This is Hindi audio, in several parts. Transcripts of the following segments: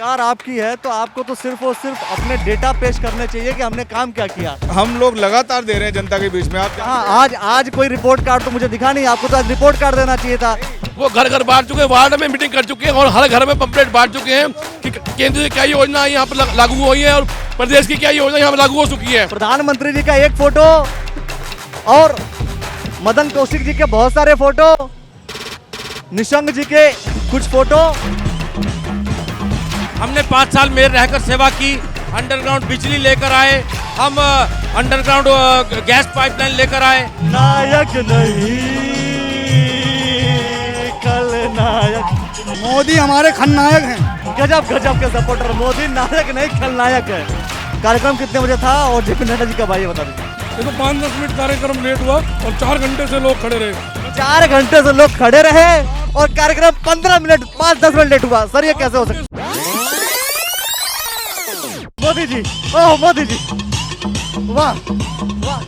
सरकार आपकी है तो आपको तो सिर्फ और सिर्फ अपने डेटा पेश करने चाहिए कि हमने काम क्या किया। हम लोग लगातार दे रहे हैं जनता के बीच में। आप हाँ, आज कोई रिपोर्ट कार्ड तो मुझे दिखा नहीं, आपको तो आज रिपोर्ट कार्ड देना चाहिए था। वो घर घर बांट चुके हैं, वार्ड में मीटिंग कर चुके हैं और हर घर में पंपलेट बांट चुके हैं कि केंद्र की क्या योजना यहाँ पर लागू हुई है और प्रदेश की क्या योजना यहाँ पर लागू हो चुकी है। प्रधानमंत्री जी का एक फोटो और मदन कौशिक जी के बहुत सारे फोटो, निशंक जी के कुछ फोटो। हमने 5 साल मेयर रहकर सेवा की, अंडरग्राउंड बिजली लेकर आए, हम अंडरग्राउंड गैस पाइपलाइन लेकर आए। नायक नहीं खलनायक, मोदी हमारे खलनायक हैं। गजब गजब के सपोर्टर, मोदी नायक नहीं खलनायक है। कार्यक्रम कितने बजे था और जेपी नड्डा जी कब आए बता दीजिए। देखो 5-10 मिनट कार्यक्रम लेट हुआ और 4 घंटे से लोग खड़े रहे। 4 घंटे से लोग खड़े रहे और कार्यक्रम 15 मिनट 5-10 मिनट लेट हुआ। सर ये कैसे हो सकता? मोदी जी, ओह मोदी जी, वाह वाह।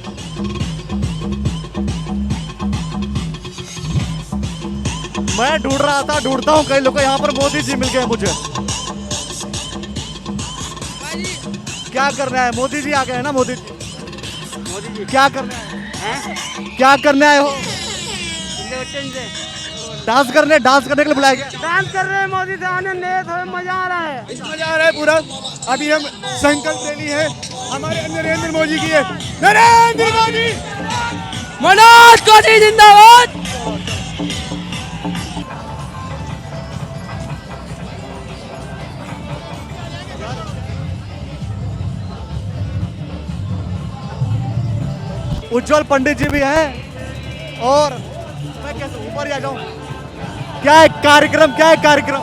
मैं ढूंढता हूँ कई लोग, यहाँ पर मोदी जी मिल गए मुझे। क्या करना है? मोदी जी आ गए हैं ना। मोदी जी क्या करना है? क्या करने आए हो? डांस करने के लिए बुलाया गया। डांस कर रहे हैं मोदी से, आनंद ले, थोड़ा मजा आ रहा है। मजा आ रहा है पूरा। अभी हम संकल्प रैली है हमारे नरेंद्र मोदी की है। नरेंद्र मोदी, मनोज कोसी जिंदाबाद। उज्जवल पंडित जी भी हैं और मैं कैसे ऊपर ही आ जाऊं? क्या है कार्यक्रम?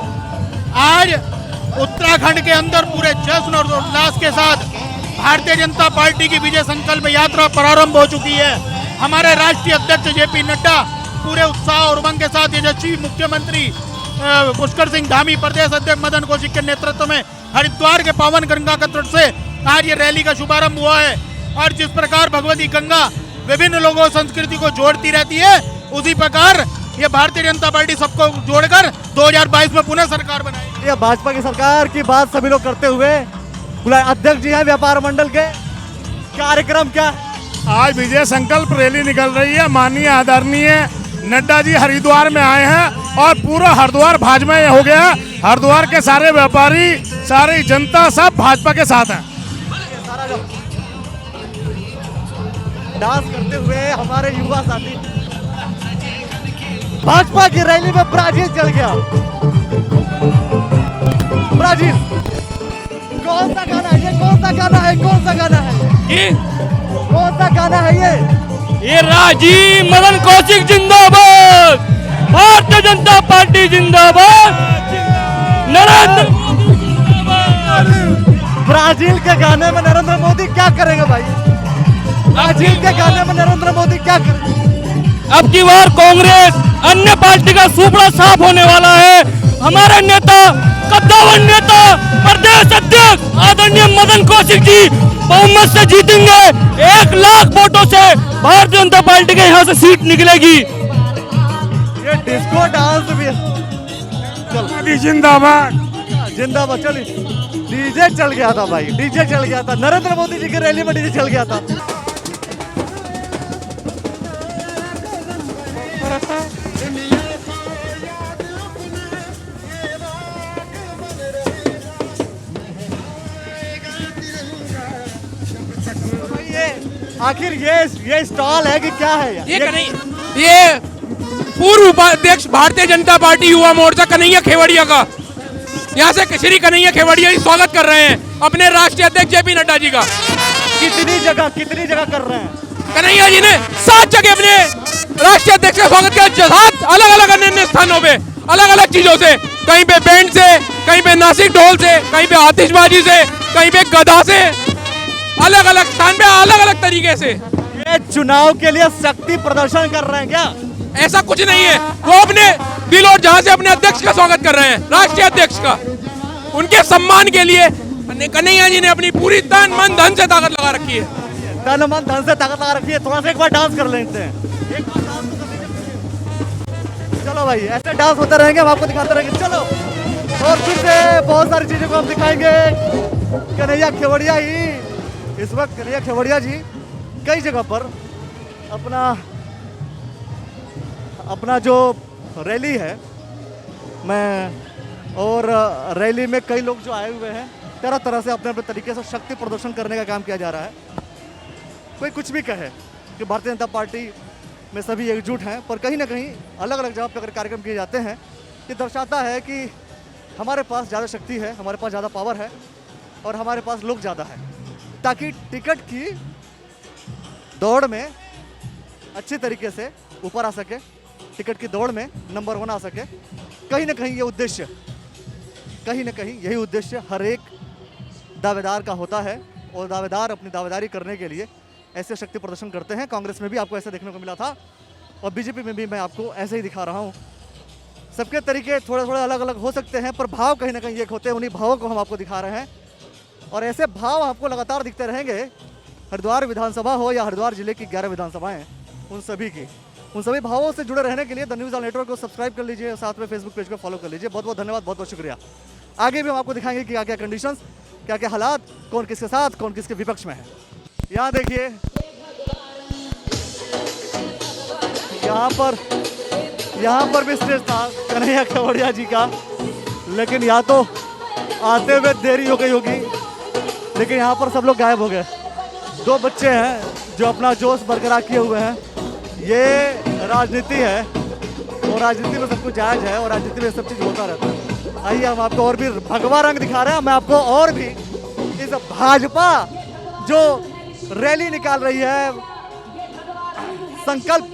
आज उत्तराखंड के अंदर पूरे जश्न और उल्लास के साथ भारतीय जनता पार्टी की विजय संकल्प यात्रा प्रारंभ हो चुकी है। हमारे राष्ट्रीय अध्यक्ष जेपी नड्डा पूरे उत्साह और उमंग के साथ यशस्वी मुख्यमंत्री पुष्कर सिंह धामी, प्रदेश अध्यक्ष मदन कौशिक के नेतृत्व में हरिद्वार के पावन गंगा का तट से आज ये रैली का शुभारंभ हुआ है। और जिस प्रकार भगवती गंगा विभिन्न लोगों संस्कृति को जोड़ती रहती है, उसी प्रकार ये भारतीय जनता पार्टी सबको जोड़कर 2022 में पुनः सरकार बनाएगी। ये भाजपा की सरकार की बात सभी लोग करते हुए अध्यक्ष जी हैं व्यापार मंडल के। कार्यक्रम क्या? आज विजय संकल्प रैली निकल रही है। माननीय आदरणीय नड्डा जी हरिद्वार में आए हैं और पूरा हरिद्वार भाजपा हो गया। हरिद्वार के सारे व्यापारी, सारी जनता सब भाजपा के साथ है। डांस करते हुए हमारे युवा साथी। भाजपा की रैली में ब्राजील चल गया। ब्राजील कौन सा गाना है ये? कौन सा गाना है ये? राजीव मदन कौशिक जिंदाबाद, भारतीय जनता पार्टी जिंदाबाद, नरेंद्र मोदी जिंदाबाद। ब्राजील के गाने में नरेंद्र मोदी क्या करेंगे भाई? ब्राजील के गाने में नरेंद्र मोदी क्या करेंगे? अब की बार कांग्रेस अन्य पार्टी का सुपड़ा साफ होने वाला है। हमारे नेता, कद्दावर नेता, प्रदेश अध्यक्ष आदरणीय मदन कौशिक जी बहुमत से जीतेंगे। 1 लाख वोटों से भारतीय जनता पार्टी के यहाँ से सीट निकलेगी। ये डिस्को डांस भी मोदी जिंदाबाद। चलिए डीजे चल गया था भाई, डीजे चल गया था। नरेंद्र मोदी जी की रैली में डीजे चल गया था। आखिर ये स्टॉल है कि क्या है? ये पूर्व उपाध्यक्ष भारतीय जनता पार्टी युवा मोर्चा कन्हैया खेवड़िया का, यहाँ से श्री कन्हैया खेवड़िया ही स्वागत कर रहे हैं अपने राष्ट्रीय अध्यक्ष जेपी नड्डा जी का। कितनी जगह कर रहे हैं? कन्हैया जी ने 7 जगह अपने राष्ट्रीय अध्यक्ष का स्वागत किया। 7 अलग अलग अन्य स्थानों पे, अलग अलग चीजों से, कहीं पे बैंड से, कहीं पे नासिक ढोल से, कहीं पे आतिशबाजी से, कहीं पे गधा से, अलग अलग स्थान पे अलग अलग तरीके से। ये चुनाव के लिए शक्ति प्रदर्शन कर रहे हैं क्या? ऐसा कुछ नहीं है। वो अपने दिल और जहां से अपने अध्यक्ष का स्वागत कर रहे हैं, राष्ट्रीय अध्यक्ष का। उनके सम्मान के लिए कन्हैया जी ने अपनी पूरी तन मन धन से ताकत लगा रखी है। तन मन धन से ताकत लगा रखी है। थोड़ा सा एक बार डांस कर लेते हैं। चलो भाई, ऐसे डांस होते रहेंगे, हम आपको दिखाते रहेंगे। चलो और फिर से बहुत सारी चीजों को हम दिखाएंगे। कन्हैया खेवड़िया ही इस वक्त, कन्हैया खेवड़िया जी कई जगह पर अपना जो रैली है और रैली में कई लोग जो आए हुए हैं, तरह तरह से अपने अपने तरीके से शक्ति प्रदर्शन करने का काम किया जा रहा है। कोई कुछ भी कहे कि भारतीय जनता पार्टी में सभी एकजुट हैं, पर कहीं ना कहीं अलग अलग जगह पर अगर कार्यक्रम किए जाते हैं, ये दर्शाता है कि हमारे पास ज़्यादा शक्ति है, हमारे पास ज़्यादा पावर है और हमारे पास लोग ज़्यादा है, ताकि टिकट की दौड़ में अच्छी तरीके से ऊपर आ सके, टिकट की दौड़ में नंबर 1 आ सके। कहीं ना कहीं ये उद्देश्य, कहीं ना कहीं यही उद्देश्य हर एक दावेदार का होता है और दावेदार अपनी दावेदारी करने के लिए ऐसे शक्ति प्रदर्शन करते हैं। कांग्रेस में भी आपको ऐसा देखने को मिला था और बीजेपी में भी मैं आपको ऐसे ही दिखा रहा हूँ। सबके तरीके थोड़े थोड़े अलग अलग हो सकते हैं, पर भाव कहीं ना कहीं एक होते हैं। उन्हीं भावों को हम आपको दिखा रहे हैं और ऐसे भाव आपको लगातार दिखते रहेंगे। हरिद्वार विधानसभा हो या हरिद्वार जिले की 11 विधानसभाएं, उन सभी भावों से जुड़े रहने के लिए द न्यूज़ ऑल नेटवर्क को सब्सक्राइब कर लीजिए और साथ में फेसबुक पेज को फॉलो कर लीजिए। बहुत बहुत धन्यवाद, बहुत बहुत शुक्रिया। आगे भी हम आपको दिखाएंगे कि क्या क्या कंडीशंस, क्या क्या हालात, कौन किसके साथ, कौन किसके विपक्ष में है। यहाँ देखिए, यहाँ पर भी स्टेज था कन्हैया खेवड़िया जी का, लेकिन या तो आते हुए देरी हो गई होगी, लेकिन यहाँ पर सब लोग गायब हो गए। 2 बच्चे हैं जो अपना जोश बरकरार किए हुए हैं। ये राजनीति है और राजनीति में सब कुछ जायज़ है और राजनीति में सब चीज़ होता रहता है। आइए हम आपको और भी भगवा रंग दिखा रहे हैं। मैं आपको और भी इस भाजपा जो रैली निकाल रही है, संकल्प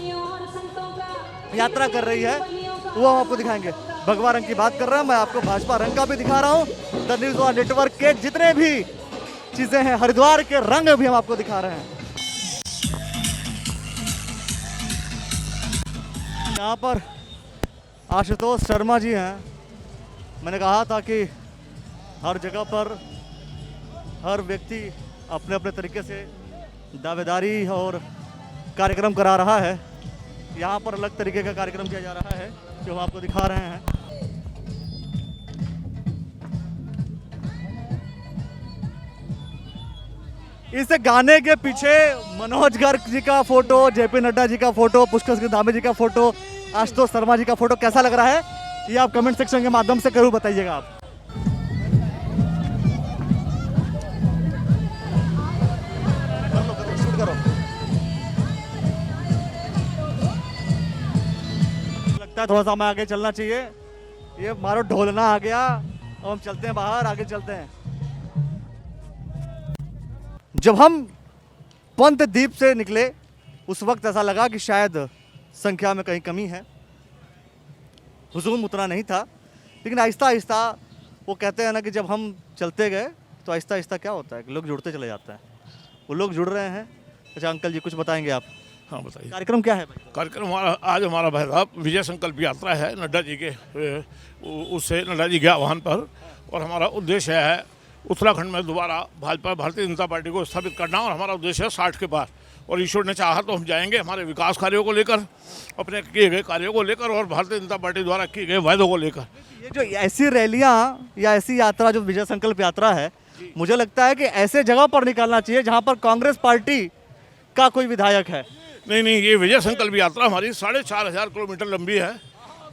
यात्रा कर रही है, वो हम आपको दिखाएंगे। भगवा रंग की बात कर रहा हूं, मैं आपको भाजपा रंग का भी दिखा रहा हूं। द न्यूज़ ऑल नेटवर्क के जितने भी चीजें हैं, हरिद्वार के रंग भी हम आपको दिखा रहे हैं। यहाँ पर आशुतोष शर्मा जी हैं। मैंने कहा था कि हर जगह पर हर व्यक्ति अपने अपने तरीके से दावेदारी और कार्यक्रम करा रहा है। यहाँ पर अलग तरीके का कार्यक्रम किया जा रहा है जो हम आपको दिखा रहे हैं। इस गाने के पीछे मनोज गर्ग जी का फोटो, जेपी नड्डा जी का फोटो, पुष्कर सिंह धामी जी का फोटो, आशुतोष शर्मा जी का फोटो कैसा लग रहा है, ये आप कमेंट सेक्शन के माध्यम से जरूर बताइएगा। आप करो। लगता है थोड़ा सा हमें आगे चलना चाहिए। ये मारो ढोलना आ गया, अब हम चलते हैं बाहर, आगे चलते हैं। जब हम पंत द्वीप से निकले उस वक्त ऐसा लगा कि शायद संख्या में कहीं कमी है, हुजूम उतना नहीं था, लेकिन आहिस्ता आहिस्ता वो कहते हैं ना कि जब हम चलते गए तो आहिस्ता आहिस्ता क्या होता है कि लोग जुड़ते चले जाते हैं। वो लोग जुड़ रहे हैं। अच्छा अंकल जी कुछ बताएंगे आप? हाँ बताइए। कार्यक्रम क्या है भाई? कार्यक्रम आज हमारा भाई साहब विजय संकल्प यात्रा है नड्डा जी के, उससे नड्डा जी के आह्वान पर, और हमारा उद्देश्य है उत्तराखंड में दोबारा भाजपा भारतीय जनता पार्टी को स्थापित करना, और हमारा उद्देश्य है 60 के पार, और ईश्वर ने चाहा तो हम जाएंगे हमारे विकास कार्यों को लेकर, अपने किए गए कार्यों को लेकर और भारतीय जनता पार्टी द्वारा किए गए वायदों को लेकर। ये जो ऐसी रैलियां या ऐसी यात्रा जो विजय संकल्प यात्रा है, मुझे लगता है कि ऐसे जगह पर निकालना चाहिए जहां पर कांग्रेस पार्टी का कोई विधायक है। नहीं, ये विजय संकल्प यात्रा हमारी 4500 किलोमीटर लंबी है,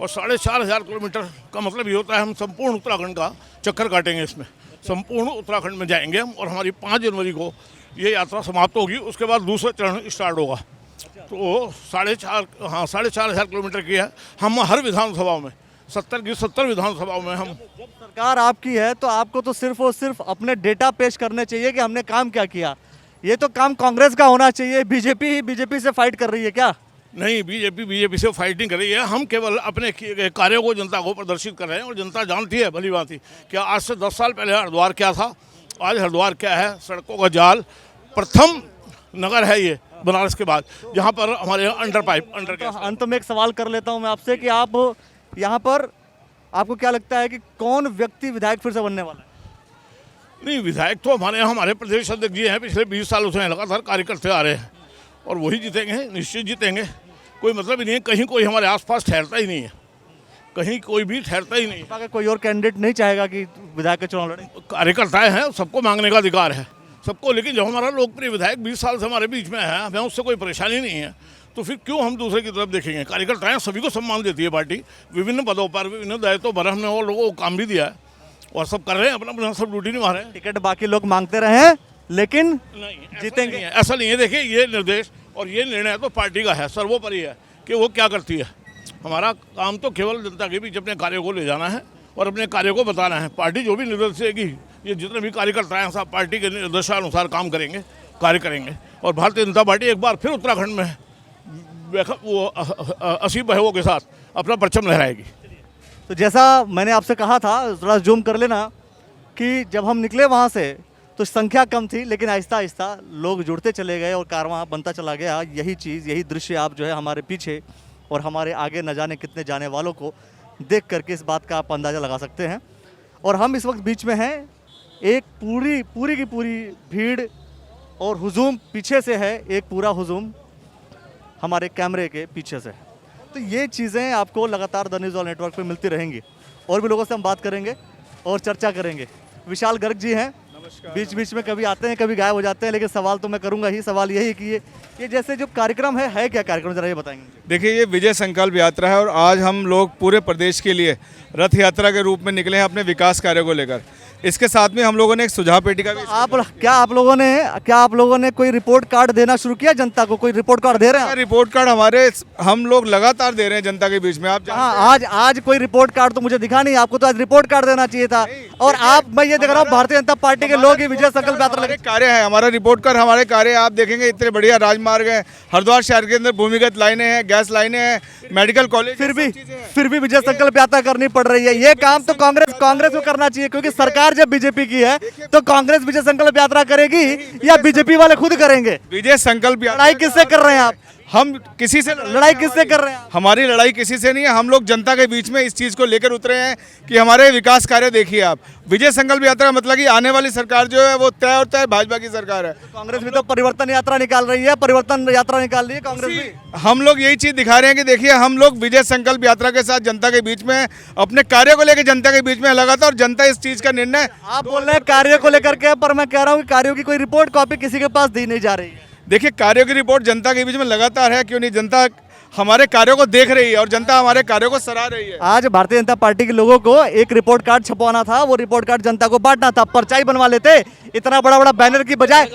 और 4500 किलोमीटर का मतलब ये होता है हम संपूर्ण उत्तराखंड का चक्कर काटेंगे। इसमें संपूर्ण उत्तराखंड में जाएंगे हम, और हमारी 5 जनवरी को ये यात्रा समाप्त होगी। उसके बाद दूसरा चरण स्टार्ट होगा। तो 4500 किलोमीटर की है। हम हर विधानसभा में 70 की 70 विधानसभाओं में हम, जब सरकार आपकी है तो आपको तो सिर्फ और सिर्फ अपने डेटा पेश करने चाहिए कि हमने काम क्या किया। ये तो काम कांग्रेस का होना चाहिए। बीजेपी से फाइट कर रही है क्या? नहीं, बीजेपी से फाइटिंग कर रही है। हम केवल अपने किए गए कार्यों को जनता को प्रदर्शित कर रहे हैं, और जनता जानती है भली भांति कि आज से 10 साल पहले हरिद्वार क्या था, आज हरिद्वार क्या है। सड़कों का जाल, प्रथम नगर है ये बनारस के बाद, जहाँ पर हमारे अंत में एक सवाल कर लेता हूँ मैं आपसे कि आप यहाँ पर, आपको क्या लगता है कि कौन व्यक्ति विधायक फिर से बनने वाला है? नहीं, विधायक तो हमारे प्रदेश अध्यक्ष जी हैं, पिछले 20 सालों से लगातार कार्य करते आ रहे हैं, और वही जीतेंगे, निश्चित जीतेंगे। कोई मतलब ही नहीं है, कहीं कोई हमारे आसपास ठहरता ही नहीं है। कहीं कोई भी ठहरता ही नहीं है। अगर कोई और कैंडिडेट नहीं चाहेगा कि विधायक का चुनाव लड़े? कार्यकर्ताएं हैं, सबको मांगने का अधिकार है सबको, लेकिन जो हमारा लोकप्रिय विधायक 20 साल से हमारे बीच में है, हमें उससे कोई परेशानी नहीं है, तो फिर क्यों हम दूसरे की तरफ देखेंगे। कार्यकर्ताएं सभी को सम्मान देती है पार्टी, विभिन्न पदों पर विभिन्न दायित्वों पर हमने और लोगों को काम भी दिया है और सब कर रहे हैं, अपना अपना सब ड्यूटी निभा रहे हैं। टिकट बाकी लोग मांगते रहे हैं लेकिन नहीं जीतेंगे। ऐसा नहीं है। देखिए, ये निर्देश और ये निर्णय तो पार्टी का है, सर्वोपरि है कि वो क्या करती है। हमारा काम तो केवल जनता के बीच अपने कार्य को ले जाना है और अपने कार्य को बताना है। पार्टी जो भी निर्देश देगी, ये जितने भी कार्यकर्ता हैं सब पार्टी के निर्देशानुसार काम करेंगे, कार्य करेंगे। और भारतीय जनता पार्टी एक बार फिर उत्तराखंड में वो 80 बहवों के साथ अपना परचम लहराएगी। तो जैसा मैंने आपसे कहा था, थोड़ा जूम कर लेना, कि जब हम निकले वहाँ से तो संख्या कम थी, लेकिन आहिस्ता आहिस्ता लोग जुड़ते चले गए और कारवां बनता चला गया। यही चीज़, यही दृश्य आप जो है हमारे पीछे और हमारे आगे न जाने कितने जाने वालों को देख करके इस बात का आप अंदाज़ा लगा सकते हैं। और हम इस वक्त बीच में हैं, एक पूरी की पूरी भीड़ और हुजूम पीछे से है, एक पूरा हुजूम हमारे कैमरे के पीछे से। तो ये चीज़ें आपको लगातार द न्यूज़ ऑल नेटवर्क पे मिलती रहेंगी। और भी लोगों से हम बात करेंगे और चर्चा करेंगे। विशाल गर्ग जी हैं, बीच बीच में कभी आते हैं कभी गायब हो जाते हैं, लेकिन सवाल तो मैं करूंगा ही। सवाल यही कि ये जैसे जो कार्यक्रम है क्या कार्यक्रम, जरा ये बताएंगे मुझे। देखिए, ये विजय संकल्प यात्रा है और आज हम लोग पूरे प्रदेश के लिए रथ यात्रा के रूप में निकले हैं अपने विकास कार्य को लेकर। इसके साथ में हम लोगों ने एक सुझाव पेटी का भी क्या आप लोगों ने कोई रिपोर्ट कार्ड देना शुरू किया जनता को? कोई रिपोर्ट कार्ड दे रहे हैं? रिपोर्ट कार्ड हम लोग लगातार दे रहे हैं जनता के बीच में। आप आज कोई रिपोर्ट कार्ड तो मुझे दिखा नहीं। आपको तो आज रिपोर्ट कार्ड देना चाहिए था। और मैं ये देख रहा हूँ भारतीय जनता पार्टी के लोग ही विजय संकल्प यात्रा लगे कार्य है। हमारा रिपोर्ट कार्ड, हमारे कार्य आप देखेंगे, इतने बढ़िया राजमार्ग है, हरिद्वार शहर के अंदर भूमिगत लाइनें हैं, गैस लाइनें हैं, मेडिकल कॉलेज, फिर भी विजय संकल्प यात्रा करनी पड़ रही है। ये काम तो कांग्रेस को करना चाहिए, क्योंकि सरकार जब बीजेपी की है तो कांग्रेस विजय संकल्प यात्रा करेगी या बीजेपी वाले खुद करेंगे? विजय संकल्प लड़ाई किससे कर रहे हैं आप? हम किसी से लड़ाई किससे कर रहे हैं? हमारी लड़ाई किसी से नहीं है। हम लोग जनता के बीच में इस चीज को लेकर उतरे हैं कि हमारे विकास कार्य देखिए आप। विजय संकल्प यात्रा मतलब कि आने वाली सरकार जो है वो तय और तय भाजपा की सरकार है। कांग्रेस भी तो परिवर्तन यात्रा निकाल रही है, परिवर्तन यात्रा निकाल रही है कांग्रेस भी। हम लोग यही चीज दिखा रहे हैं कि देखिए, हम लोग विजय संकल्प यात्रा के साथ जनता के बीच में अपने कार्य को लेकर जनता के बीच में लगातार, और जनता इस चीज का निर्णय, आप बोल रहे हैं कार्य को लेकर के, पर मैं कह रहा हूँ कि कार्यों की कोई रिपोर्ट कॉपी किसी के पास दी नहीं जा रही है। देखिए, कार्यों की रिपोर्ट जनता के बीच में लगातार है। क्यों नहीं? जनता हमारे कार्यों को देख रही है और जनता हमारे कार्यों को सराह रही है। आज भारतीय जनता पार्टी के लोगों को एक रिपोर्ट कार्ड छपवाना था, वो रिपोर्ट कार्ड जनता को बांटना था, पर्चा बनवा लेते। इतना बड़ा बैनर की बजाय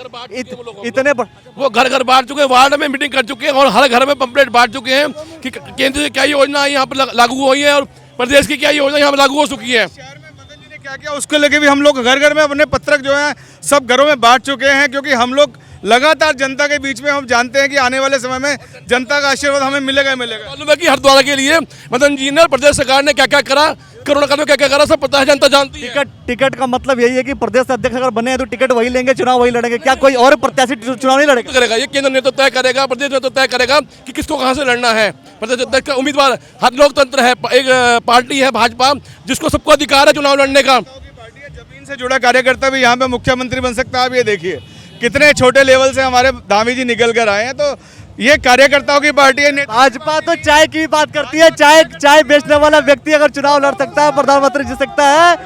इतने वो घर घर बांट चुके हैं, वार्ड में मीटिंग कर चुके हैं और हर घर में पंपलेट बांट चुके हैं कि केंद्र से क्या योजना यहाँ पर लागू हुई है और प्रदेश की क्या योजना यहाँ पर लागू हो चुकी है। शहर में मदन जी ने क्या किया उसको लेके भी हम लोग घर घर में अपने पत्रक जो है सब घरों में बांट चुके हैं, क्योंकि हम लोग लगातार जनता के बीच में, हम जानते हैं कि आने वाले समय में जनता का आशीर्वाद हमें मिलेगा। मालूम है कि हरिद्वार के लिए मदन जी ने, प्रदेश सरकार ने क्या क्या करा, कोरोना काल में क्या क्या करा, सब पता है, जनता जानती है। टिकट का मतलब यही है कि प्रदेश अध्यक्ष अगर बने हैं तो टिकट वही लेंगे, चुनाव वही लड़ेंगे। क्या कोई और प्रत्याशी चुनाव नहीं लड़ेगा? करेगा ये केंद्र ने तो तय करेगा, प्रदेश ने तो तय करेगा कि किसको कहाँ से लड़ना है। प्रदेश अध्यक्ष का उम्मीदवार, हर लोकतंत्र है, एक पार्टी है भाजपा जिसको सबको अधिकार है चुनाव लड़ने का। जमीन से जुड़ा कार्यकर्ता भी यहाँ पे मुख्यमंत्री बन सकता है। आप ये देखिए कितने छोटे लेवल से हमारे धामी जी निकल कर आए हैं। तो ये कार्यकर्ताओं की पार्टी है। भाजपा तो चाय की बात करती है। चाय बेचने वाला व्यक्ति अगर चुनाव लड़ सकता है, प्रधानमंत्री जीत सकता है,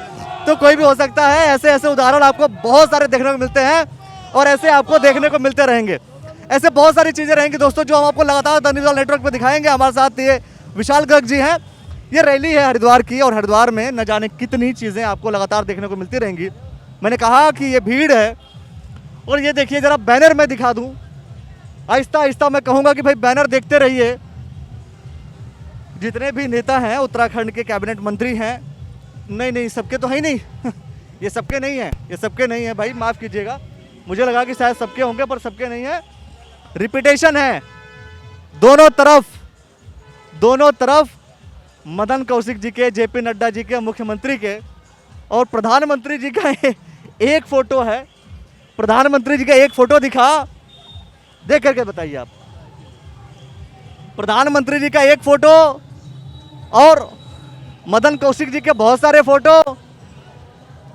तो कोई भी हो सकता है। ऐसे उदाहरण आपको बहुत सारे देखने को मिलते हैं और ऐसे आपको देखने को मिलते रहेंगे। ऐसे बहुत सारी चीजें रहेंगी दोस्तों, जो हम आपको लगातार द न्यूज़ ऑल नेटवर्क पर दिखाएंगे। हमारे साथ ये विशाल गर्ग जी हैं। ये रैली है हरिद्वार की और हरिद्वार में न जाने कितनी चीजें आपको लगातार देखने को मिलती रहेंगी। मैंने कहा कि ये भीड़ है और ये देखिए, जरा बैनर मैं दिखा दूं। आहिस्ता आहिस्ता मैं कहूंगा कि भाई बैनर देखते रहिए। जितने भी नेता हैं, उत्तराखंड के कैबिनेट मंत्री हैं, नहीं सबके तो है ही नहीं ये सबके नहीं है, ये सबके नहीं है भाई, माफ़ कीजिएगा। मुझे लगा कि शायद सबके होंगे, पर सबके नहीं है। रिपीटेशन है दोनों तरफ मदन कौशिक जी के, जेपी नड्डा जी के, मुख्यमंत्री के, और प्रधानमंत्री जी का एक फोटो है। प्रधानमंत्री जी का एक फोटो दिखा, देख करके बताइए आप। प्रधानमंत्री जी का एक फोटो और मदन कौशिक जी के बहुत सारे फोटो,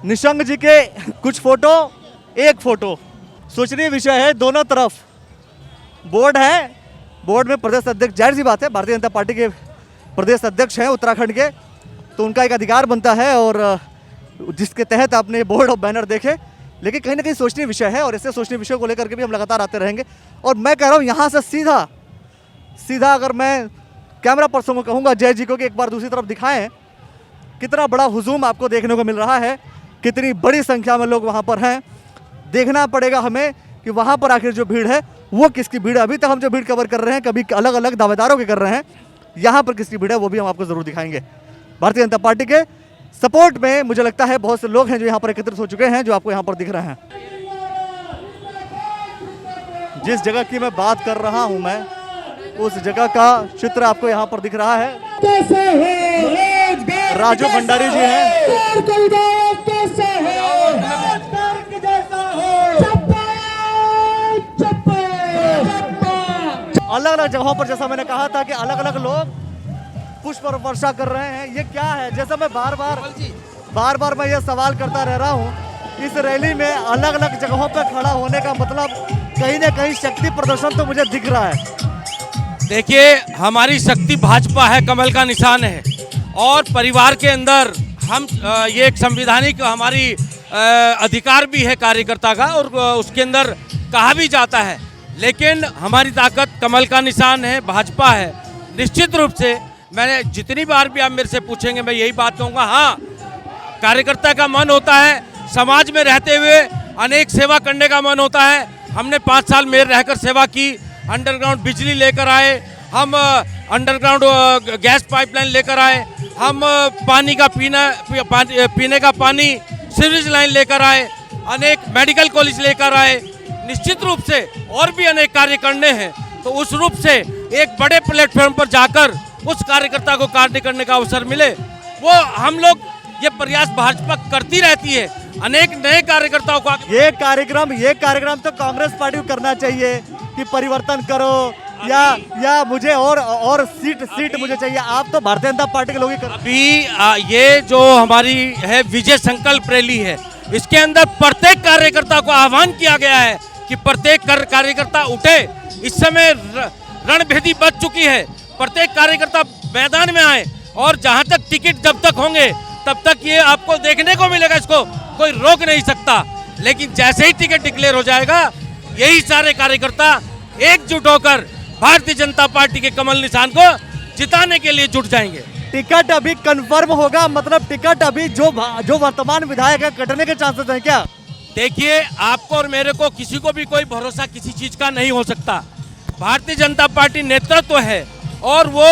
निशंक जी के कुछ फोटो, एक फोटो। सोचनीय विषय है। दोनों तरफ बोर्ड है, बोर्ड में प्रदेश अध्यक्ष, जाहिर सी बात है भारतीय जनता पार्टी के प्रदेश अध्यक्ष हैं उत्तराखंड के, तो उनका एक अधिकार बनता है, और जिसके तहत आपने बोर्ड और बैनर देखे, लेकिन कहीं ना कहीं सोचनीय विषय है, और ऐसे सोचनीय विषयों को लेकर के भी हम लगातार आते रहेंगे। और मैं कह रहा हूँ यहाँ से सीधा अगर मैं कैमरा पर्सन को कहूँगा जय जी को कि एक बार दूसरी तरफ दिखाएं, कितना बड़ा हुजूम आपको देखने को मिल रहा है, कितनी बड़ी संख्या में लोग वहाँ पर हैं। देखना पड़ेगा हमें कि वहाँ पर आखिर जो भीड़ है वो किसकी भीड़ है। अभी तक हम जो भीड़ कवर कर रहे हैं कभी अलग अलग दावेदारों की कर रहे हैं, यहाँ पर किसकी भीड़ है वो भी हम आपको ज़रूर दिखाएंगे। भारतीय जनता पार्टी के सपोर्ट में मुझे लगता है बहुत से लोग हैं जो यहाँ पर एकत्रित हो चुके हैं, जो आपको यहाँ पर दिख रहे हैं। जिस जगह की मैं बात कर रहा हूँ मैं, उस जगह का चित्र आपको यहाँ पर दिख रहा है। राजू भंडारी जी हैं। अलग अलग जगहों पर, जैसा मैंने कहा था कि अलग अलग लोग पुष्प वर्षा कर रहे हैं। ये क्या है? जैसा मैं बार बार मैं ये सवाल करता रह रहा हूँ, इस रैली में अलग अलग जगहों पर खड़ा होने का मतलब कहीं ना कहीं शक्ति प्रदर्शन तो मुझे दिख रहा है। देखिए, हमारी शक्ति भाजपा है, कमल का निशान है, और परिवार के अंदर हम ये एक संवैधानिक हमारी अधिकार भी है कार्यकर्ता का, और उसके अंदर कहा भी जाता है। लेकिन हमारी ताकत कमल का निशान है, भाजपा है। निश्चित रूप से मैंने जितनी बार भी आप मेरे से पूछेंगे मैं यही बात कहूँगा, हाँ, कार्यकर्ता का मन होता है, समाज में रहते हुए अनेक सेवा करने का मन होता है। हमने 5 साल मेयर रहकर सेवा की, अंडरग्राउंड बिजली लेकर आए, हम अंडरग्राउंड गैस पाइपलाइन लेकर आए, हम पानी का पीने का पानी सीवरेज लाइन लेकर आए, अनेक मेडिकल कॉलेज लेकर आए। निश्चित रूप से और भी अनेक कार्य करने हैं, तो उस रूप से एक बड़े प्लेटफॉर्म पर जाकर उस कार्यकर्ता को कार्य करने का अवसर मिले, वो हम लोग ये प्रयास भाजपा करती रहती है। अनेक नए कार्यकर्ताओं का ये कार्यक्रम तो कांग्रेस पार्टी को करना चाहिए कि परिवर्तन करो, या मुझे और सीट मुझे चाहिए। आप तो भारतीय जनता पार्टी के लोग ही कर। अभी ये जो हमारी है विजय संकल्प रैली है, इसके अंदर प्रत्येक कार्यकर्ता को आह्वान किया गया है कि प्रत्येक कार्यकर्ता उठे। इस समय रणभेदी बच चुकी है, प्रत्येक कार्यकर्ता मैदान में आए, और जहां तक टिकट जब तक होंगे तब तक ये आपको देखने को मिलेगा, इसको कोई रोक नहीं सकता। लेकिन जैसे ही टिकट डिक्लेयर हो जाएगा, यही सारे कार्यकर्ता एकजुट होकर भारतीय जनता पार्टी के कमल निशान को जिताने के लिए जुट जाएंगे। टिकट अभी कंफर्म होगा, मतलब टिकट अभी जो वर्तमान विधायक है कटने के चांसेस हैं क्या? देखिए, आपको और मेरे को किसी को भी कोई भरोसा किसी चीज का नहीं हो सकता। भारतीय जनता पार्टी नेतृत्व है, और वो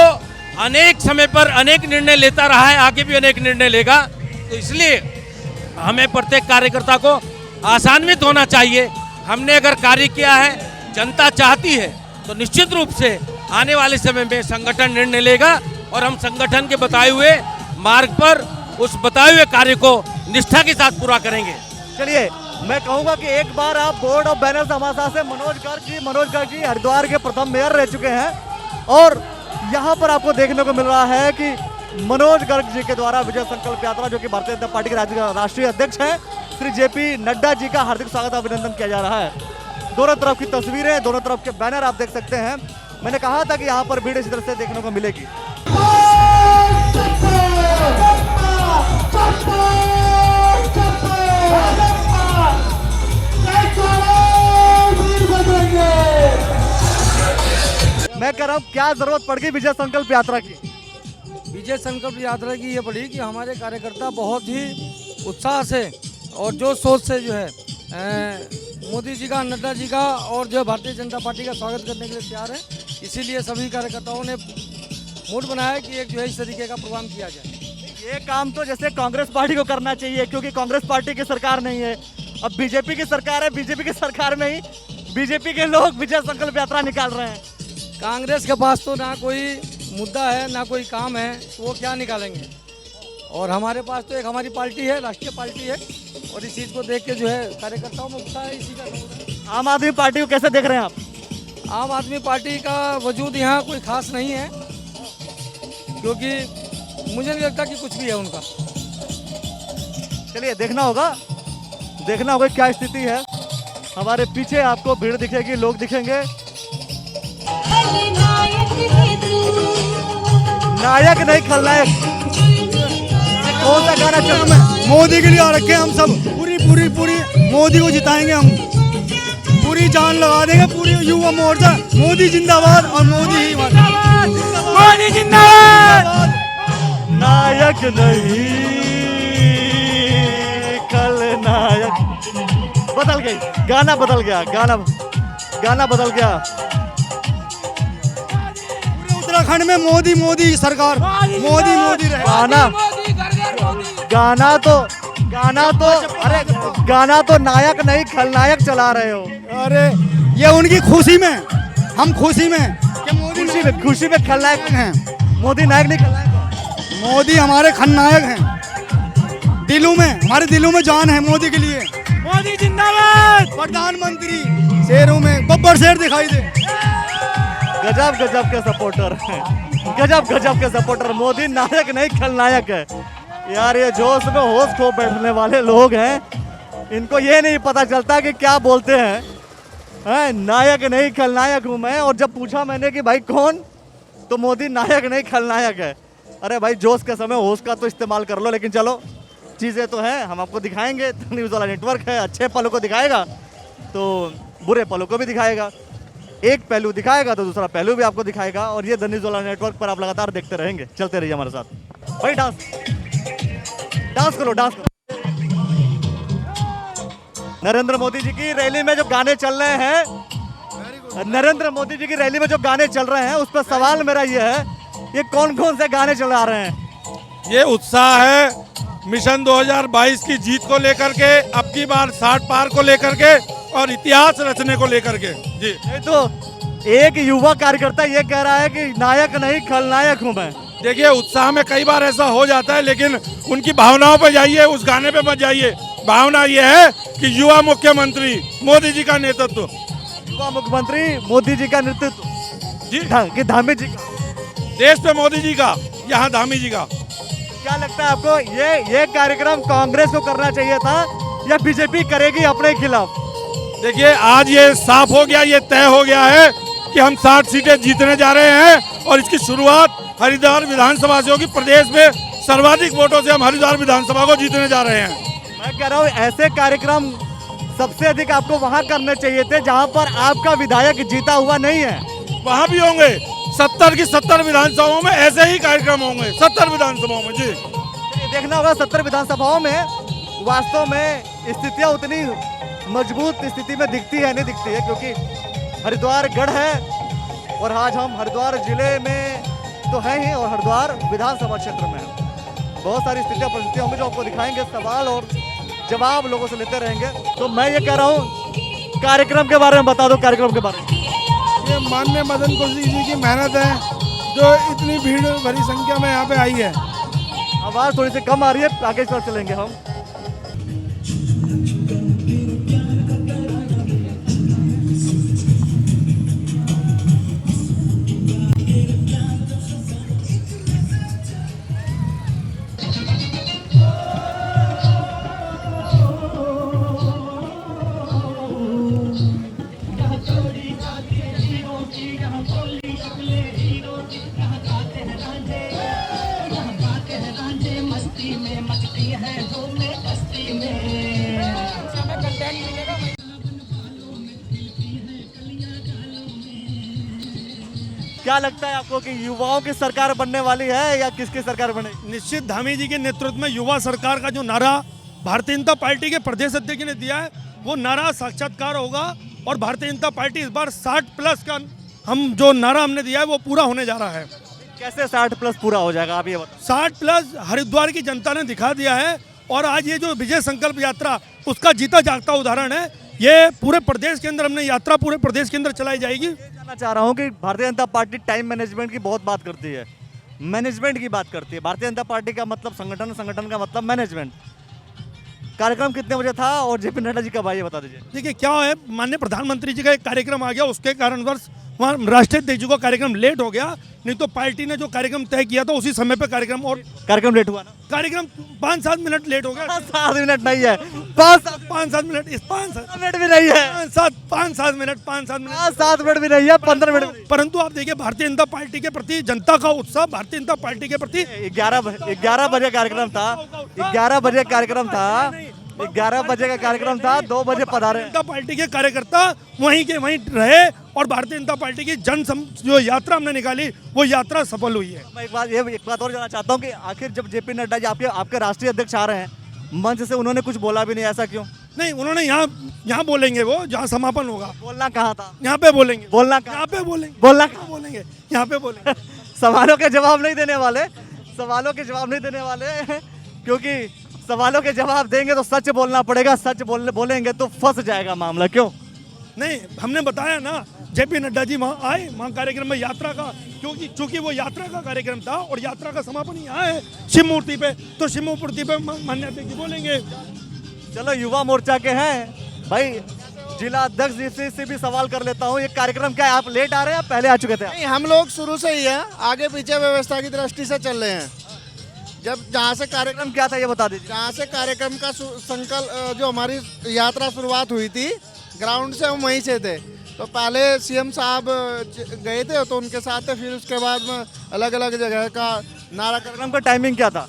अनेक समय पर अनेक निर्णय लेता रहा है, आगे भी अनेक निर्णय लेगा। तो इसलिए हमें प्रत्येक कार्यकर्ता को आसान्वित होना चाहिए। हमने अगर कार्य किया है, जनता चाहती है, तो निश्चित रूप से आने वाले समय में संगठन निर्णय लेगा, और हम संगठन के बताए हुए मार्ग पर उस बताए हुए कार्य को निष्ठा के साथ पूरा करेंगे। चलिए, मैं कहूंगा कि एक बार आप बोर्ड और बैनर से हमारे साथ से मनोज गर्ग जी हरिद्वार के प्रथम मेयर रह चुके हैं, और यहाँ पर आपको देखने को मिल रहा है कि मनोज गर्ग जी के द्वारा विजय संकल्प यात्रा, जो कि भारतीय जनता पार्टी के राष्ट्रीय अध्यक्ष हैं, श्री जेपी नड्डा जी का हार्दिक स्वागत अभिनंदन किया जा रहा है। दोनों तरफ की तस्वीरें, दोनों तरफ के बैनर आप देख सकते हैं। मैंने कहा था कि यहाँ पर भीड़ इसी तरह से देखने को मिलेगी। मैं कह रहा हूँ, क्या जरूरत पड़ गई विजय संकल्प यात्रा की? विजय संकल्प यात्रा की ये पड़ी कि हमारे कार्यकर्ता बहुत ही उत्साह से और जो सोच से जो है मोदी जी का, नड्डा जी का और जो भारतीय जनता पार्टी का स्वागत करने के लिए तैयार है। इसीलिए सभी कार्यकर्ताओं ने मूड बनाया है कि एक जो है इस तरीके का प्रोग्राम किया जाए। ये काम तो जैसे कांग्रेस पार्टी को करना चाहिए, क्योंकि कांग्रेस पार्टी की सरकार नहीं है, अब बीजेपी की सरकार है। बीजेपी की सरकार में ही बीजेपी के लोग विजय संकल्प यात्रा निकाल रहे हैं। कांग्रेस के पास तो ना कोई मुद्दा है ना कोई काम है, तो वो क्या निकालेंगे। और हमारे पास तो एक हमारी पार्टी है, राष्ट्रीय पार्टी है, और इस चीज़ को देख के जो है कार्यकर्ताओं में उत्साह है। इसी का आम आदमी पार्टी को कैसे देख रहे हैं आप? आम आदमी पार्टी का वजूद यहाँ कोई खास नहीं है, क्योंकि मुझे नहीं लगता कि कुछ भी है उनका। चलिए, देखना होगा क्या स्थिति है। हमारे पीछे आपको भीड़ दिखेगी, लोग दिखेंगे। नायक नहीं, खलनायक। सा गाना चल रहा है? मोदी के लिए आ रखे हैं हम सब, पूरी मोदी को जिताएंगे हम, पूरी जान लगा देंगे, पूरी युवा मोर्चा। मोदी जिंदाबाद और मोदी ही मोदी जिंदाबाद। नायक नहीं खलनायक। बदल गई, गाना बदल गया, गाना बदल गया। पूरे उत्तराखंड में मोदी सरकार, मोदी रहे। गाना तो नायक नहीं खलनायक चला रहे हो। अरे ये उनकी खुशी में, हम खुशी में कि खुशी में खलनायक हैं। मोदी नायक नहीं खलनायक है। मोदी हमारे खलनायक हैं, दिलों में, हमारे दिलों में जान है मोदी के लिए। मोदी जिंदाबाद। प्रधानमंत्री शेरों में बब्बर शेर दिखाई दे। गजब के सपोर्टर हैं, गजब के सपोर्टर। मोदी नायक नहीं खलनायक है। यार ये जोश में होश खो बैठने वाले लोग हैं, इनको ये नहीं पता चलता कि क्या बोलते हैं। नायक नहीं खलनायक हूँ मैं। और जब पूछा मैंने कि भाई कौन, तो मोदी नायक नहीं खलनायक है। अरे भाई जोश के समय होश का तो इस्तेमाल कर लो। लेकिन चलो चीज़ें तो हैं, हम आपको दिखाएंगे। न्यूज़ वाला नेटवर्क है, अच्छे पलों को दिखाएगा तो बुरे पलों को भी दिखाएगा। एक पहलू दिखाएगा तो दूसरा पहलू भी आपको दिखाएगा। और ये न्यूज़ वाला नेटवर्क पर आप लगातार देखते रहेंगे। चलते रहिए हमारे साथ। भाई डांस करो। नरेंद्र मोदी जी की रैली में जो गाने चल रहे हैं, नरेंद्र मोदी जी की रैली में जो गाने चल रहे हैं, उस पर सवाल मेरा ये है, ये कौन से गाने चला रहे हैं? ये उत्साह है मिशन 2022 की जीत को लेकर के, अब की बार 60 पार को लेकर के और इतिहास रचने को लेकर के। जी नहीं तो एक युवा कार्यकर्ता ये कह रहा है कि नायक नहीं खलनायक हूं मैं। देखिए उत्साह में कई बार ऐसा हो जाता है, लेकिन उनकी भावनाओं पे जाइए, उस गाने पे मत जाइए। भावना ये है कि युवा मुख्यमंत्री मोदी जी का नेतृत्व, युवा मुख्यमंत्री मोदी जी का नेतृत्व जी कि धामी जी का, देश पे मोदी जी का, यहाँ धामी जी का। क्या लगता है आपको ये कार्यक्रम कांग्रेस को करना चाहिए था या बीजेपी करेगी अपने खिलाफ? देखिए आज ये साफ हो गया, ये तय हो गया है कि हम 60 सीटें जीतने जा रहे हैं और इसकी शुरुआत हरिद्वार विधानसभा से होगी। प्रदेश में सर्वाधिक वोटों से हम हरिद्वार विधानसभा को जीतने जा रहे हैं। मैं कह रहा हूँ ऐसे कार्यक्रम सबसे अधिक आपको वहाँ करने चाहिए थे जहाँ पर आपका विधायक जीता हुआ नहीं है। वहाँ भी होंगे 70 की 70 विधानसभाओं में ऐसे ही कार्यक्रम होंगे। 70 विधानसभाओं में जी ये देखना होगा 70 विधानसभाओं में वास्तव में स्थितियाँ उतनी मजबूत स्थिति में दिखती है नहीं दिखती है, क्योंकि हरिद्वार गढ़ है और आज हम हरिद्वार जिले में तो है ही और हरिद्वार विधानसभा क्षेत्र में है। बहुत सारी स्थितियाँ परिस्थितियाँ होंगी जो आपको दिखाएंगे, सवाल और जवाब लोगों से लेते रहेंगे। तो मैं ये कह रहा हूँ कार्यक्रम के बारे में बता दो। कार्यक्रम के बारे में ये माननीय मदन कौशिक जी की मेहनत है जो इतनी भीड़ भरी संख्या में यहाँ पे आई है। आवाज़ थोड़ी सी कम आ रही है, आगे की तरफ चलेंगे हम। क्या लगता है आपको कि युवाओं की सरकार बनने वाली है या किसकी सरकार बनेगी? निश्चित धामी जी के नेतृत्व में युवा सरकार का जो नारा भारतीय जनता पार्टी के प्रदेश अध्यक्ष ने दिया है वो नारा साक्षात्कार होगा और भारतीय जनता पार्टी इस बार 60+ का हम जो नारा हमने दिया है वो पूरा होने जा रहा है। कैसे 60+ पूरा हो जाएगा आप ये बताओ? 60+ हरिद्वार की जनता ने दिखा दिया है और आज ये जो विजय संकल्प यात्रा उसका जीता जागता उदाहरण है। ये पूरे प्रदेश के अंदर हमने यात्रा पूरे प्रदेश के अंदर चलाई जाएगी। जानना चाह रहा हूँ कि Bharatiya Janata party time management की बहुत बात करती है, मैनेजमेंट की बात करती है। भारतीय जनता पार्टी का मतलब संगठन, संगठन का मतलब मैनेजमेंट। कार्यक्रम कितने बजे था और जेपी नड्डा जी कब आए ये बता दीजिए। देखिए क्या है, माननीय प्रधानमंत्री जी का एक कार्यक्रम आ गया, उसके कारणवश वहाँ राष्ट्रीय अध्यक्ष जी का कार्यक्रम लेट हो गया। नहीं तो पार्टी ने जो कार्यक्रम तय किया था उसी समय पे कार्यक्रम, और कार्यक्रम लेट हुआ ना? कार्यक्रम 5-7 मिनट लेट हो गया। 7 मिनट नहीं है, 5-7 मिनट, इस 5-7 मिनट भी नहीं है, 5-7 मिनट 7 मिनट भी नहीं है, 15 मिनट भी परंतु आप देखिए भारतीय जनता पार्टी के प्रति जनता का उत्साह, भारतीय जनता पार्टी के प्रति 11 बजे कार्यक्रम था, 11 बजे कार्यक्रम था, 11 बजे का कार्यक्रम था, 2 बजे पधारे। जनता पार्टी के कार्यकर्ता वहीं के वहीं रहे और भारतीय जनता पार्टी की जो यात्रा हमने निकाली वो यात्रा सफल हुई है। मैं एक बात और जानना चाहता हूँ कि आखिर जब जेपी नड्डा जी आपके राष्ट्रीय अध्यक्ष आ रहे हैं, मंच से उन्होंने कुछ बोला भी नहीं, ऐसा क्यों? नहीं, उन्होंने यहाँ बोलेंगे, वो जहाँ समापन होगा। बोलना कहाँ था? यहाँ पे बोलेंगे। बोलना कहाँ? यहाँ पे बोलेंगे। बोलना कहाँ बोलेंगे? यहाँ पे बोलेंगे। सवालों के जवाब नहीं देने वाले, सवालों के जवाब नहीं देने वाले, क्योंकि सवालों के जवाब देंगे तो सच बोलना पड़ेगा, सच बोलेंगे तो फंस जाएगा मामला। क्यों? नहीं, हमने बताया ना, जेपी नड्डा जी वहाँ आए, वहाँ कार्यक्रम में यात्रा का, क्योंकि वो यात्रा का कार्यक्रम था और यात्रा का समापन यहाँ है शिव मूर्ति पे, तो शिव मूर्ति पे माननीय अध्यक्ष जी बोलेंगे। चलो, युवा मोर्चा के हैं भाई, जिला अध्यक्ष जी से भी सवाल कर लेता हूँ, ये कार्यक्रम क्या है? आप लेट आ रहे हैं, आप पहले आ चुके थे? नहीं, हम लोग शुरू से ही है, आगे पीछे व्यवस्था की दृष्टि से चल रहे हैं। जब जहाँ से कार्यक्रम क्या था ये बता दीजिए। जहाँ से कार्यक्रम का संकल्प, जो हमारी यात्रा शुरुआत हुई थी ग्राउंड से, हम वहीं से थे। तो पहले सीएम साहब गए थे तो उनके साथ थे, फिर उसके बाद में अलग अलग जगह का नारा। कार्यक्रम का टाइमिंग क्या था?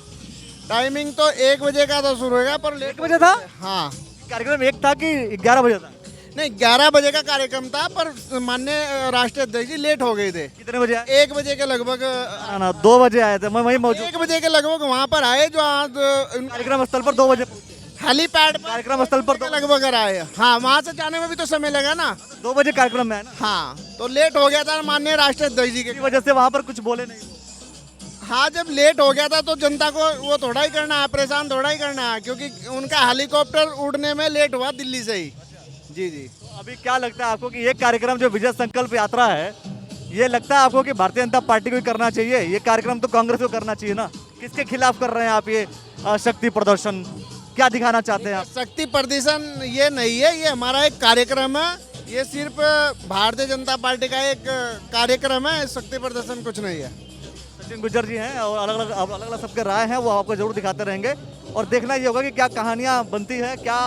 टाइमिंग तो 1 बजे का तो शुरू होगा, पर 1 बजे था? हाँ, कार्यक्रम 1 था कि 11 बजे था? नहीं, 11 बजे का कार्यक्रम था, पर माननीय राष्ट्रीय अध्यक्ष जी लेट हो गए थे। कितने बजे आए? 1 बजे के लगभग। ना 2 बजे आए थे, मैं वहीं मौजूद। 1 बजे के लगभग वहाँ पर आए, जो आज कार्यक्रम स्थल पर 2 बजे हेलीपैड कार्यक्रम स्थल पर लगभग आए। हाँ, वहाँ से जाने में भी तो समय लगा ना। 2 बजे कार्यक्रम में है ना? हाँ, तो लेट हो गया था माननीय राष्ट्रीय अध्यक्ष जी की वजह से वहाँ पर कुछ बोले नहीं। हाँ, जब लेट हो गया था तो जनता को वो थोड़ा ही करना है, परेशान थोड़ा ही करना है, क्योंकि उनका हेलीकॉप्टर उड़ने में लेट हुआ दिल्ली से ही। जी। अभी क्या लगता है आपको कि ये कार्यक्रम जो विजय संकल्प यात्रा है, ये लगता है आपको कि भारतीय जनता पार्टी को ही करना चाहिए? ये कार्यक्रम तो कांग्रेस को करना चाहिए ना? किसके खिलाफ कर रहे हैं आप ये शक्ति प्रदर्शन? क्या दिखाना चाहते हैं आप? शक्ति प्रदर्शन ये नहीं है, ये हमारा एक कार्यक्रम है। ये सिर्फ भारतीय जनता पार्टी का एक कार्यक्रम है, शक्ति प्रदर्शन कुछ नहीं है। सचिन गुज्जर जी हैं और अलग अलग सबके राय हैं, वो आपको जरूर दिखाते रहेंगे और देखना ये होगा कि क्या कहानियाँ बनती है, क्या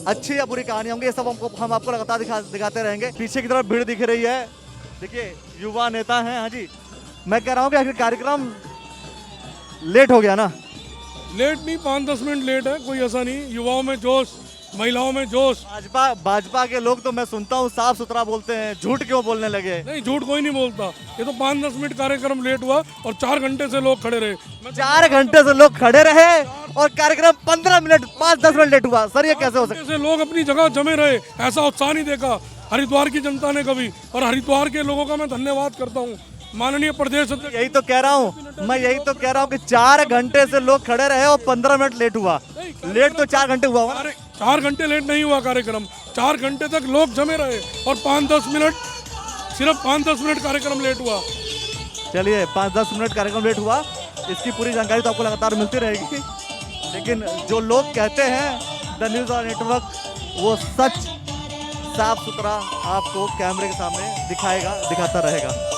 अच्छी या बुरी कहानी होंगी, ये सब हम आपको लगातार दिखाते रहेंगे। पीछे की तरफ भीड़ दिख रही है, देखिए युवा नेता हैं। हाँ जी, मैं कह रहा हूँ कि आखिर कार्यक्रम लेट हो गया ना? लेट नहीं, 5-10 मिनट लेट है, कोई ऐसा नहीं। युवाओं में जोश, महिलाओं में जोश। भाजपा के लोग तो मैं सुनता हूँ साफ सुथरा बोलते हैं, झूठ क्यों बोलने लगे? नहीं, झूठ कोई नहीं बोलता। ये तो 5-10 मिनट कार्यक्रम लेट हुआ और 4 घंटे से लोग खड़े रहे। 4 घंटे से लोग खड़े रहे और कार्यक्रम 15 मिनट 5-10 मिनट लेट हुआ। सर, ये कैसे हो सकता है? से लोग अपनी जगह जमे रहे, ऐसा उत्साह नहीं देखा हरिद्वार की जनता ने कभी। और हरिद्वार के लोगों का मैं धन्यवाद करता हूँ, माननीय प्रदेश अध्यक्ष। यही तो कह रहा हूँ मैं, यही तो कह रहा हूँ कि 4 घंटे से लोग खड़े रहे और 15 मिनट लेट हुआ। लेट तो 4 घंटे हुआ। 4 घंटे लेट नहीं हुआ कार्यक्रम, 4 घंटे तक लोग जमे रहे और 5-10 मिनट, सिर्फ 5-10 मिनट कार्यक्रम लेट हुआ। चलिए, 5-10 मिनट कार्यक्रम लेट हुआ, इसकी पूरी जानकारी तो आपको लगातार मिलती रहेगी, लेकिन जो लोग कहते हैं द न्यूज़ नेटवर्क, वो सच साफ सुथरा आपको कैमरे के सामने दिखाता रहेगा।